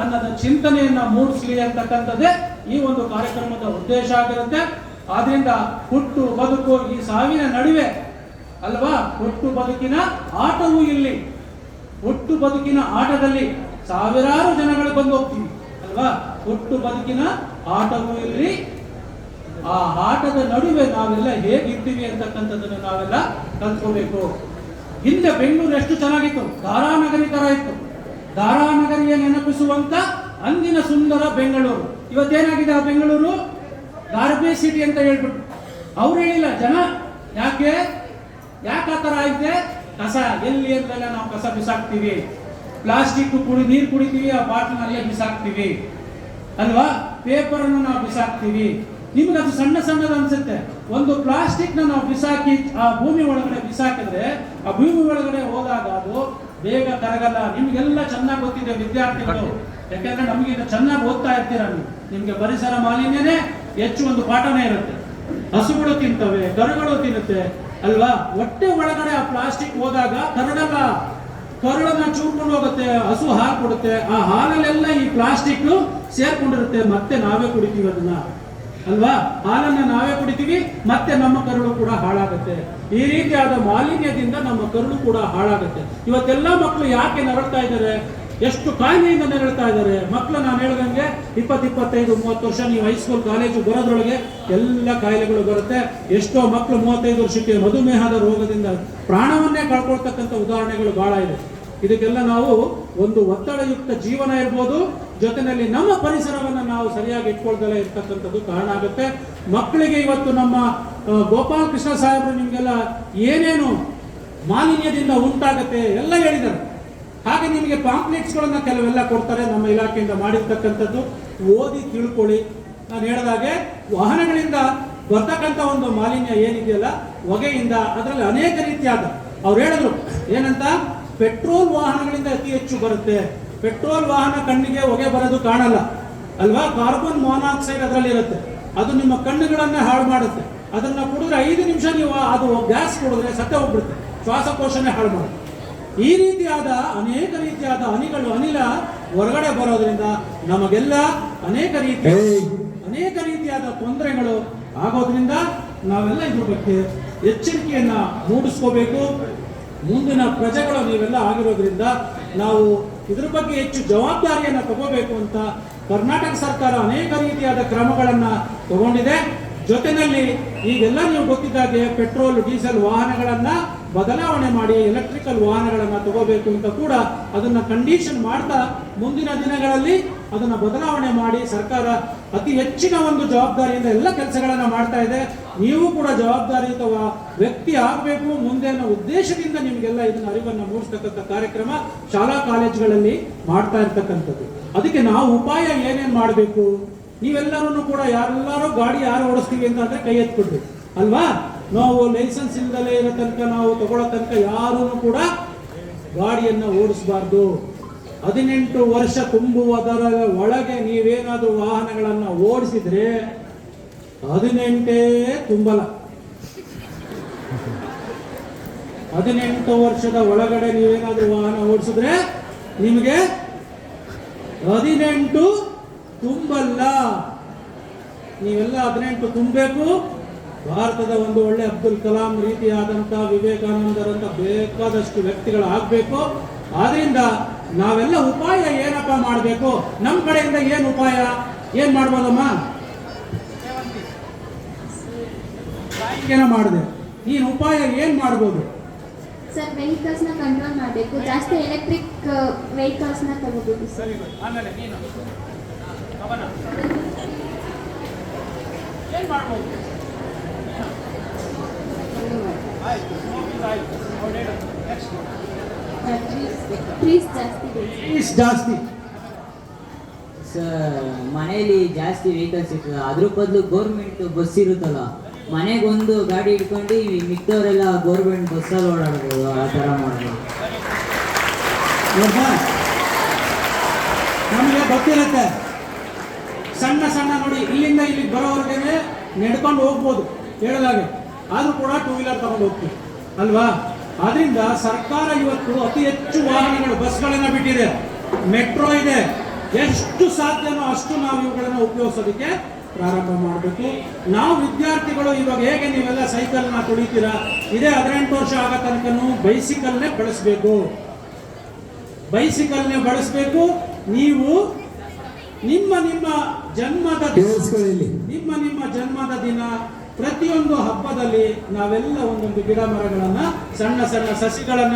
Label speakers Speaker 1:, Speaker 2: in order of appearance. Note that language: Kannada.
Speaker 1: ಅನ್ನದ ಚಿಂತನೆಯನ್ನ ಮೂಡಿಸಲಿ ಅಂತಕ್ಕಂಥದ್ದೇ ಈ ಒಂದು ಕಾರ್ಯಕ್ರಮದ ಉದ್ದೇಶ ಆಗಿರುತ್ತೆ. ಆದ್ರಿಂದ ಹುಟ್ಟು ಬದುಕು ಈ ಸಾವಿನ ನಡುವೆ ಅಲ್ವಾ, ಹುಟ್ಟು ಬದುಕಿನ ಆಟವೂ ಇಲ್ಲಿ. ಹುಟ್ಟು ಬದುಕಿನ ಆಟದಲ್ಲಿ ಸಾವಿರಾರು ಜನಗಳು ಬಂದು ಹೋಗ್ತೀವಿ ಅಲ್ವಾ. ಹುಟ್ಟು ಬದುಕಿನ ಆಟವೂ ಇಲ್ಲಿ. ಆ ಆಟದ ನಡುವೆ ನಾವೆಲ್ಲ ಹೇಗಿರ್ತೀವಿ ಅಂತಕ್ಕಂಥದ್ದನ್ನು ನಾವೆಲ್ಲ ಕಲ್ತ್ಕೋಬೇಕು. ಹಿಂದೆ ಬೆಂಗಳೂರು ಎಷ್ಟು ಚೆನ್ನಾಗಿತ್ತು, ಧಾರಾನಗರಿ ತರ ಇತ್ತು. ಧಾರಾನಗರಿಯ ನೆನಪಿಸುವಂತ ಅಂದಿನ ಸುಂದರ ಬೆಂಗಳೂರು. ಇವತ್ತೇನಾಗಿದೆ ಆ ಬೆಂಗಳೂರು? ಗಾರ್ಬೇಜ್ ಸಿಟಿ ಅಂತ ಹೇಳ್ಬಿಟ್ಟು ಅವ್ರು ಹೇಳಿಲ್ಲ ಜನ. ಯಾಕೆ ಆ ತರ ಆಗಿದೆ? ಕಸ ಎಲ್ಲಿ ಅಂತೆಲ್ಲ ನಾವು ಕಸ ಬಿಸಾಕ್ತಿವಿ. ಪ್ಲಾಸ್ಟಿಕ್ ನೀರು ಕುಡಿತೀವಿ, ಆ ಬಾಟ್ಲ್ ಅಲ್ಲೇ ಬಿಸಾಕ್ತಿವಿ ಅಲ್ವಾ. ಪೇಪರ್ ಅನ್ನು ನಾವು ಬಿಸಾಕ್ತಿವಿ. ನಿಮ್ಗೆ ಅದು ಸಣ್ಣ ಸಣ್ಣದು ಅನ್ಸುತ್ತೆ. ಒಂದು ಪ್ಲಾಸ್ಟಿಕ್ ನಾವು ಬಿಸಾಕಿ ಆ ಭೂಮಿ ಒಳಗಡೆ ಬಿಸಾಕಿದ್ರೆ ಆ ಭೂಮಿ ಒಳಗಡೆ ಹೋದಾಗ ಅದು ಬೇಗ ಕರಗಲ್ಲ. ನಿಮ್ಗೆಲ್ಲ ಚೆನ್ನಾಗಿ ಗೊತ್ತಿದೆ ವಿದ್ಯಾರ್ಥಿಗಳು, ಯಾಕಂದ್ರೆ ನಮ್ಗೆ ಇದು ಚೆನ್ನಾಗಿ ಓದ್ತಾ ಇರ್ತೀರ ನೀವು. ನಿಮ್ಗೆ ಪರಿಸರ ಮಾಲಿನ್ಯನೇ ಹೆಚ್ಚು ಒಂದು ಪಾಠನೇ ಇರುತ್ತೆ. ಹಸುಗಳು ತಿಂತವೆ, ಕರುಗಳು ತಿನ್ನುತ್ತೆ ಅಲ್ವಾ. ಹೊಟ್ಟೆ ಒಳಗಡೆ ಆ ಪ್ಲಾಸ್ಟಿಕ್ ಹೋದಾಗ ಕರಗಲ್ಲ, ಕರುಳನ್ನ ಚೂರ್ಕೊಂಡು ಹೋಗುತ್ತೆ. ಹಸು ಹಾಲು ಕೊಡುತ್ತೆ, ಆ ಹಾಲಲ್ಲೆಲ್ಲ ಈ ಪ್ಲಾಸ್ಟಿಕ್ ಸೇರ್ಕೊಂಡಿರುತ್ತೆ. ಮತ್ತೆ ನಾವೇ ಕುಡಿತೀವಿ ಅದನ್ನ ಅಲ್ವಾ. ಹಾಲನ್ನ ನಾವೇ ಕುಡಿತೀವಿ, ಮತ್ತೆ ನಮ್ಮ ಕರುಳು ಕೂಡ ಹಾಳಾಗುತ್ತೆ. ಈ ರೀತಿಯಾದ ಮಾಲಿನ್ಯದಿಂದ ನಮ್ಮ ಕರುಳು ಕೂಡ ಹಾಳಾಗುತ್ತೆ. ಇವತ್ತೆಲ್ಲ ಮಕ್ಕಳು ಯಾಕೆ ನರಳ್ತಾ ಇದ್ದಾರೆ? ಎಷ್ಟು ಕಾಯಿಲೆಯಿಂದ ನರಳ್ತಾ ಇದ್ದಾರೆ ಮಕ್ಕಳು. ನಾನು ಹೇಳ್ದಂಗೆ 20-25-30 ವರ್ಷ ನೀವು ಹೈಸ್ಕೂಲ್ ಕಾಲೇಜು ಬರೋದ್ರೊಳಗೆ ಎಲ್ಲ ಕಾಯಿಲೆಗಳು ಬರುತ್ತೆ. ಎಷ್ಟೋ ಮಕ್ಕಳು 35 ವರ್ಷಕ್ಕೆ ಮಧುಮೇಹದ ರೋಗದಿಂದ ಪ್ರಾಣವನ್ನೇ ಕಳ್ಕೊಳ್ತಕ್ಕಂಥ ಉದಾಹರಣೆಗಳು ಬಹಳ ಇದೆ. ಇದಕ್ಕೆಲ್ಲ ನಾವು ಒಂದು ಒತ್ತಡಯುಕ್ತ ಜೀವನ ಇರ್ಬೋದು, ಜೊತೆಯಲ್ಲಿ ನಮ್ಮ ಪರಿಸರವನ್ನು ನಾವು ಸರಿಯಾಗಿ ಇಟ್ಕೊಳ್ದಲೇ ಇರ್ತಕ್ಕಂಥದ್ದು ಕಾರಣ ಆಗುತ್ತೆ. ಮಕ್ಕಳಿಗೆ ಇವತ್ತು ನಮ್ಮ ಗೋಪಾಲ್ ಕೃಷ್ಣ ಸಾಹೇಬರು ನಿಮಗೆಲ್ಲ ಏನೇನು ಮಾಲಿನ್ಯದಿಂದ ಉಂಟಾಗುತ್ತೆ ಎಲ್ಲ ಹೇಳಿದ್ದಾರೆ. ಹಾಗೆ ನಿಮಗೆ ಪಾಂಪ್ಲೆಟ್ಸ್ಗಳನ್ನ ಕೆಲವೆಲ್ಲ ಕೊಡ್ತಾರೆ ನಮ್ಮ ಇಲಾಖೆಯಿಂದ ಮಾಡಿರ್ತಕ್ಕಂಥದ್ದು. ಓದಿ ತಿಳ್ಕೊಳ್ಳಿ. ನಾನು ಹೇಳಿದಾಗೆ ವಾಹನಗಳಿಂದ ಬರ್ತಕ್ಕಂಥ ಒಂದು ಮಾಲಿನ್ಯ ಏನಿದೆಯಲ್ಲ, ಹೊಗೆಯಿಂದ, ಅದರಲ್ಲಿ ಅನೇಕ ರೀತಿಯಾದ ಅವ್ರು ಹೇಳಿದ್ರು ಏನಂತ, ಪೆಟ್ರೋಲ್ ವಾಹನಗಳಿಂದ ಅತಿ ಹೆಚ್ಚು ಬರುತ್ತೆ. ಪೆಟ್ರೋಲ್ ವಾಹನ ಕಣ್ಣಿಗೆ ಹೊಗೆ ಬರೋದು ಕಾಣಲ್ಲ ಅಲ್ವಾ. ಕಾರ್ಬನ್ ಮೊನಾಕ್ಸೈಡ್ ಅದರಲ್ಲಿ ಇರುತ್ತೆ, ಅದು ನಿಮ್ಮ ಕಣ್ಣುಗಳನ್ನೇ ಹಾಳು ಮಾಡುತ್ತೆ. ಅದನ್ನ ಕುಡಿದ್ರೆ 5 ನಿಮಿಷ ನೀವು ಅದು ಗ್ಯಾಸ್ ಕುಡಿದ್ರೆ ಸತ್ತೇ ಹೋಗ್ಬಿಡುತ್ತೆ, ಶ್ವಾಸಕೋಶನೇ ಹಾಳು ಮಾಡುತ್ತೆ. ಈ ರೀತಿಯಾದ ಅನೇಕ ರೀತಿಯಾದ ಅನಿಲ ಹೊರಗಡೆ ಬರೋದ್ರಿಂದ ನಮಗೆಲ್ಲ ಅನೇಕ ರೀತಿಯಾದ ತೊಂದರೆಗಳು ಆಗೋದ್ರಿಂದ ನಾವೆಲ್ಲ ಇದ್ರ ಬಗ್ಗೆ ಎಚ್ಚರಿಕೆಯನ್ನ ಮೂಡಿಸ್ಕೋಬೇಕು. ಮುಂದಿನ ಪ್ರಜೆಗಳು ನೀವೆಲ್ಲ ಆಗಿರೋದ್ರಿಂದ ನಾವು ಇದ್ರ ಬಗ್ಗೆ ಹೆಚ್ಚು ಜವಾಬ್ದಾರಿಯನ್ನು ತಗೋಬೇಕು ಅಂತ ಕರ್ನಾಟಕ ಸರ್ಕಾರ ಅನೇಕ ರೀತಿಯಾದ ಕ್ರಮಗಳನ್ನ ತಗೊಂಡಿದೆ. ಜೊತೆಯಲ್ಲಿ ಈಗೆಲ್ಲ ನೀವು ಗೊತ್ತಿದ್ದಾಗೆ ಪೆಟ್ರೋಲ್ ಡೀಸೆಲ್ ವಾಹನಗಳನ್ನ ಬದಲಾವಣೆ ಮಾಡಿ ಎಲೆಕ್ಟ್ರಿಕಲ್ ವಾಹನಗಳನ್ನ ತಗೋಬೇಕು ಅಂತ ಕೂಡ ಅದನ್ನ ಕಂಡೀಷನ್ ಮಾಡ್ತಾ ಮುಂದಿನ ದಿನಗಳಲ್ಲಿ ಅದನ್ನ ಬದಲಾವಣೆ ಮಾಡಿ ಸರ್ಕಾರ ಅತಿ ಹೆಚ್ಚಿನ ಒಂದು ಜವಾಬ್ದಾರಿಯಿಂದ ಎಲ್ಲ ಕೆಲಸಗಳನ್ನ ಮಾಡ್ತಾ ಇದೆ. ನೀವು ಕೂಡ ಜವಾಬ್ದಾರಿಯುತ ವ್ಯಕ್ತಿ ಆಗಬೇಕು ಮುಂದೆ ಅನ್ನೋ ಉದ್ದೇಶದಿಂದ ನಿಮಗೆಲ್ಲ ಇದನ್ನ ಅರಿವನ್ನು ಮೂಡಿಸ್ತಕ್ಕಂಥ ಕಾರ್ಯಕ್ರಮ ಶಾಲಾ ಕಾಲೇಜುಗಳಲ್ಲಿ ಮಾಡ್ತಾ ಇರ್ತಕ್ಕಂಥದ್ದು. ಅದಕ್ಕೆ ನಾವು ಉಪಾಯ ಏನೇನು ಮಾಡಬೇಕು? ನೀವೆಲ್ಲರೂ ಕೂಡ ಯಾರೆಲ್ಲರೂ ಗಾಡಿ ಯಾರು ಓಡಿಸ್ತೀವಿ ಅಂತ ಅಂದ್ರೆ ಕೈ ಎತ್ಬಿಡ್ರಿ ಅಲ್ವಾ. ನಾವು ಲೈಸೆನ್ಸ್ ಇಲ್ಲದಲೇ ಇರೋ ತನಕ, ನಾವು ತಗೊಳ್ಳೋ ತನಕ ಯಾರೂ ಕೂಡ ಗಾಡಿಯನ್ನ ಓಡಿಸಬಾರ್ದು. 18 ವರ್ಷ ತುಂಬುವುದರ ಒಳಗೆ ನೀವೇನಾದ್ರೂ ವಾಹನಗಳನ್ನ ಓಡಿಸಿದ್ರೆ 18 ತುಂಬಲ್ಲ. 18 ವರ್ಷದ ಒಳಗಡೆ ನೀವೇನಾದ್ರೂ ವಾಹನ ಓಡಿಸಿದ್ರೆ ನಿಮಗೆ 18 ತುಂಬಲ್ಲ. ನೀವೆಲ್ಲ 18 ತುಂಬಬೇಕು. ಭಾರತದ ಒಂದು ಒಳ್ಳೆ ಅಬ್ದುಲ್ ಕಲಾಂ ರೀತಿಯಾದಂಥ, ವಿವೇಕಾನಂದರಂತ ಬೇಕಾದಷ್ಟು ವ್ಯಕ್ತಿಗಳಾಗಬೇಕು. ಆದ್ರಿಂದ ನಾವೆಲ್ಲ ಉಪಾಯ ಏನಪ್ಪ ಮಾಡಬೇಕು? ನಮ್ಮ ಕಡೆಯಿಂದ ಏನು ಉಪಾಯ ಏನ್ ಮಾಡ್ಬೋದಮ್ಮ? ಏನೋ ಮಾಡಿದೆ ನೀನು ಉಪಾಯ ಏನ್ ಮಾಡ್ಬೋದು?
Speaker 2: ಸರ್, ವೆಹಿಕಲ್ಸ್ ನ ಕಂಟ್ರೋಲ್ ಮಾಡಬೇಕು. ಜಾಸ್ತಿ ಎಲೆಕ್ಟ್ರಿಕ್ ವೆಹಿಕಲ್ಸ್ ನ ತಗೋಬೇಕು.
Speaker 1: ಸರಿ, ಆಮೇಲೆ ನೀನು ಏನ್ ಮಾಡ್ಬೋದು?
Speaker 3: ಜಾಸ್ತಿ ಸರ್, ಮನೆಯಲ್ಲಿ ಜಾಸ್ತಿ ವೆಹಿಕಲ್ಸ್ ಇರ್ತದೆ. ಅದ್ರ ಬದಲು ಗೌರ್ಮೆಂಟ್ ಬಸ್ ಇರುತ್ತಲ್ಲ, ಮನೆಗೊಂದು ಗಾಡಿ ಇಟ್ಕೊಂಡು ಮಿಕ್ಕವರೆಲ್ಲ ಗೌರ್ಮೆಂಟ್ ಬಸ್ಸಲ್ಲಿ ಓಡಾಡ್ಬೋದು. ಆ ಥರ ಮಾಡ್ಬೋದು.
Speaker 1: ನಮಗೆ ಗೊತ್ತಿರುತ್ತೆ, ಸಣ್ಣ ಸಣ್ಣ ನೋಡಿ ಇಲ್ಲಿಂದ ಇಲ್ಲಿಗೆ ಬರೋವರೆಗೆ ನಡ್ಕೊಂಡು ಹೋಗ್ಬೋದು ಹೇಳಿದಾಗೆ, ಆದ್ರೂ ಕೂಡ 2 ವೀಲರ್ ತಗೊಂಡು ಹೋಗ್ತೀವಿ ಅಲ್ವಾ. ಆದ್ರಿಂದ ಸರ್ಕಾರ ಇವತ್ತು ಅತಿ ಹೆಚ್ಚು ವಾಹನಗಳು, ಬಸ್ಗಳನ್ನ ಬಿಟ್ಟಿದೆ. ಮೆಟ್ರೋ ಇದೆ, ಎಷ್ಟು ಸಾಧ್ಯನೋ ಅಷ್ಟು ನಾವು ಇವುಗಳನ್ನು ಉಪಯೋಗಿಸೋದಕ್ಕೆ ಪ್ರಾರಂಭ ಮಾಡಬೇಕು. ನಾವು ವಿದ್ಯಾರ್ಥಿಗಳು ಇವಾಗ ಹೇಗೆ ನೀವೆಲ್ಲ ಸೈಕಲ್ನ ತುಳಿತೀರಾ, ಇದೇ 18 ವರ್ಷ ಆಗೋ ತನಕನೂ ಬೈಸಿಕಲ್ನೇ ಬಳಸಬೇಕು. ಬೈಸಿಕಲ್ನೇ ಬಳಸಬೇಕು. ನೀವು ನಿಮ್ಮ ಜನ್ಮದ ದಿನ ಪ್ರತಿಯೊಂದು ಹಬ್ಬದಲ್ಲಿ ನಾವೆಲ್ಲ ಒಂದೊಂದು ಗಿಡ ಮರಗಳನ್ನ, ಸಣ್ಣ ಸಣ್ಣ ಸಸಿಗಳನ್ನ